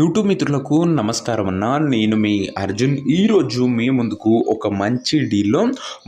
YouTube మిత్రులకు నమస్కారం అన్న. నేను మీ అర్జున్. ఈరోజు మీ ముందుకు ఒక మంచి డీల్లో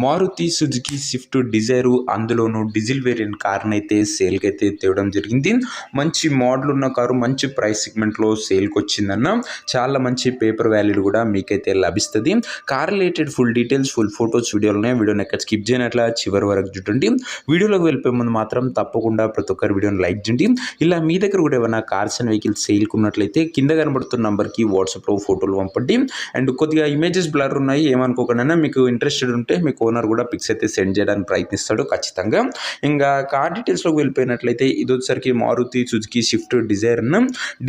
మారుతి సుజుకి స్విఫ్ట్ డిజైర్, అందులోనూ డీజిల్ వేరియంట్ కార్ని అయితే సేల్కి అయితే తేవడం జరిగింది. మంచి మోడల్ ఉన్న కారు మంచి ప్రైస్ సెగ్మెంట్లో సేల్కి వచ్చిందన్న. చాలా మంచి పేపర్ వాల్యూ కూడా మీకైతే లభిస్తుంది. Car related full details, full photos వీడియోలున్నాయి. వీడియోని ఎక్కడ స్కిప్ చేయనట్లా చివరి వరకు చూడండి. వీడియోలోకి వెళ్ళిపోయే ముందు మాత్రం తప్పకుండా ప్రతి ఒక్కరి వీడియోని లైక్ చేయండి. ఇలా మీ దగ్గర కూడా ఏమైనా కార్స్ అండ్ వెహికల్స్ సేల్కి ఉన్నట్లయితే కింద కనబడుతున్న నంబర్కి వాట్సాప్లో ఫోటోలు పంపండి. అండ్ కొద్దిగా ఇమేజెస్ బ్లర్ ఉన్నాయి, ఏమనుకోకుండా మీకు ఇంట్రెస్టెడ్ ఉంటే మీకు ఓనర్ కూడా పిక్స్ అయితే సెండ్ చేయడానికి ప్రయత్నిస్తాడు ఖచ్చితంగా. ఇంకా కార్ డీటెయిల్స్లోకి వెళ్ళిపోయినట్లయితే ఇది వచ్చేసరికి మారుతి సుజుకి స్విఫ్ట్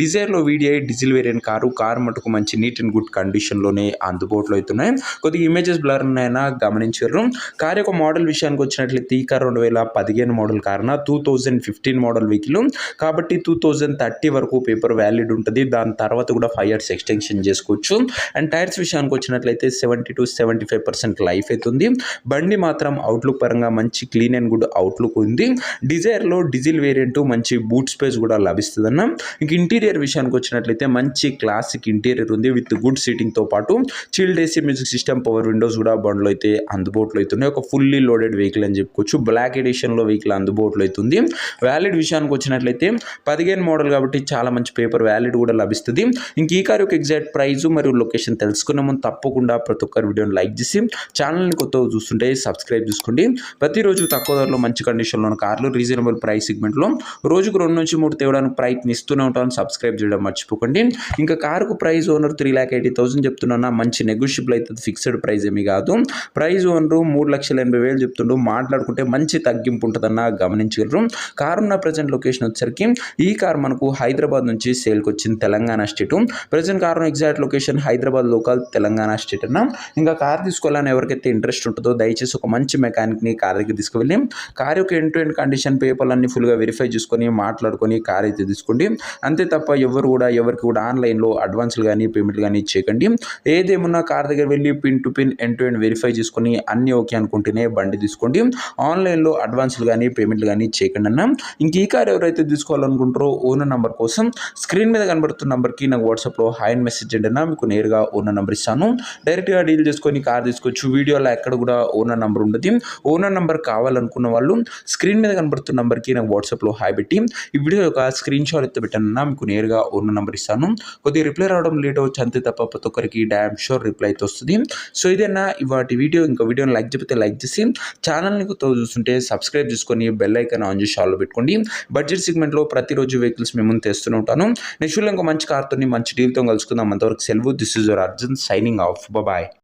డిజైర్లో వీడిఐ డీజిల్ వేరియంట్ కారు మటుకు మంచి నీట్ అండ్ గుడ్ కండిషన్లోనే అందుబాటులో అవుతున్నాయి. కొద్దిగా ఇమేజెస్ బ్లర్ ఉన్నాయన్నా గమనించారు. కార్ యొక్క మోడల్ విషయానికి వచ్చినట్లయితే ఈ కార్ 2015 మోడల్ కారున 2015 మోడల్ వెహికల్ కాబట్టి 2030 వరకు పేపర్ వ్యాలిడ్ ఉంటుంది. దాని తర్వాత కూడా 5 years ఎక్స్టెన్షన్ చేసుకోవచ్చు. అండ్ టైర్స్ విషయానికి వచ్చినట్లయితే 70 to 75% లైఫ్ అవుతుంది. బండి మాత్రం అవుట్లుక్ పరంగా మంచి క్లీన్ అండ్ గుడ్ అవుట్లుక్ ఉంది. డిజైర్లో డీజిల్ వేరియంట్ మంచి బూట్ స్పేస్ కూడా లభిస్తుందన్న. ఇంక ఇంటీరియర్ విషయానికి వచ్చినట్లయితే మంచి క్లాసిక్ ఇంటీరియర్ ఉంది విత్ గుడ్ సీటింగ్తో పాటు chilled AC music system, power Windows కూడా బండ్లో అయితే అందుబాటులో అవుతున్నాయి. ఒక ఫుల్లీ లోడెడ్ వెహికల్ అని చెప్పుకోవచ్చు. బ్లాక్ ఎడిషన్లో వెహికల్ అందుబాటులో అవుతుంది. వ్యాలిడ్ విషయానికి వచ్చినట్లయితే 15 మోడల్ కాబట్టి చాలా మంచి పేపర్ వ్యాలిడ్ కూడా లభిస్తుంది. ఇంక ఈ కార్ యొక్క ఎగ్జాక్ట్ ప్రైస్ మరియు లొకేషన్ తెలుసుకునే ముందు తప్పకుండా ప్రతి ఒక్కరు వీడియోని లైక్ చేసి ఛానల్ని కొత్తగా చూస్తుంటే సబ్స్క్రైబ్ చేసుకోండి. ప్రతిరోజు తక్కువ ధరలో మంచి కండిషన్లో ఉన్న కార్లు రీజనబుల్ ప్రైస్ సెగ్మెంట్లో రోజుకు 2 నుంచి 3 తేవడానికి ప్రయత్నిస్తూనే ఉంటాను. సబ్స్క్రైబ్ చేయడం మర్చిపోకండి. ఇంకా కారుకు ప్రైస్ ఓనర్ 3,80,000 చెప్తున్నా. మంచి నెగోషియబుల్ అవుతుంది, ఫిక్స్డ్ ప్రైస్ ఏమీ కాదు. Price owner 3,80,000 చెప్తుండ్రు. మాట్లాడుకుంటే మంచి తగ్గింపు ఉంటుందన్న గమనించగలరు. కారు ఉన్న ప్రజెంట్ లొకేషన్ వచ్చేసరికి ఈ కార్ మనకు హైదరాబాద్ నుంచి సేల్కి వచ్చింది, Telangana state. Present car exact location Hyderabad local, Telangana state అన్న. ఇంకా కార్ తీసుకోవాలని ఎవరికైతే ఇంట్రెస్ట్ ఉంటుందో దయచేసి ఒక మంచి మెకానిక్ని కార్ దగ్గర తీసుకువెళ్ళి కార్ యొక్క ఎండ్ టు ఎండ్ కండిషన్ పేపర్లన్నీ ఫుల్గా వెరిఫై చేసుకొని మాట్లాడుకొని కార్ అయితే తీసుకోండి. అంతే తప్ప ఎవరికి కూడా ఆన్లైన్లో అడ్వాన్స్లు కానీ పేమెంట్లు కానీ చేయకండి. ఏదేమున్నా కార్ దగ్గర వెళ్ళి pin to pin end to end verify చేసుకొని అన్నీ ఓకే అనుకుంటేనే బండి తీసుకోండి. ఆన్లైన్లో అడ్వాన్స్లు కానీ పేమెంట్లు కానీ చేయకండి అన్న. ఇంక ఈ కార్ ఎవరైతే తీసుకోవాలనుకుంటారో ఓనర్ నెంబర్ కోసం స్క్రీన్ మీద కనబడుతున్న నెంబర్కి నాకు వాట్సాప్లో హాయ్ అని మెసేజ్ చేయండి అన్న. మీకు నేరుగా ఓనర్ నెంబర్ ఇస్తాను. డైరెక్ట్గా డీల్ చేసుకొని కార్ తీసుకోవచ్చు. వీడియోలో ఎక్కడ కూడా ఓనర్ నెంబర్ ఉండదు. ఓనర్ నెంబర్ కావాలనుకున్న వాళ్ళు స్క్రీన్ మీద కనబడుతున్న నెంబర్కి నాకు వాట్సాప్లో హాయ్ పెట్టి ఈ వీడియో యొక్క స్క్రీన్ షాట్ ఎత్తి పెట్టానన్నా. మీకు నేరుగా ఓనర్ నెంబర్ ఇస్తాను. కొద్దిగా రిప్లై రావడం లేట్ అవచ్చు, అంతే తప్ప ప్రతి ఒక్కరికి డ్యామ్ షూర్ రిప్లై అయితే వస్తుంది. సో ఇదేనా ఇవాటి వీడియో. ఇంకా వీడియోని లైక్ చెప్తే లైక్ చేసి ఛానల్ని కొత్తగా చూస్తుంటే సబ్స్క్రైబ్ చేసుకొని బెల్ ఐకాన్ ఆన్ చేసి ఆల్లో పెట్టుకోండి. బడ్జెట్ సెగ్మెంట్లో ప్రతిరోజు వెహికల్స్ మేము ముందు తెస్తూనే ఉంటాను. నెక్స్ట్ ఇంకా మంచి కార్తో మంచి డీల్తో కలుసుకుందాం. అంతవరకు సెలవు. This is your Arjun signing off. Bye.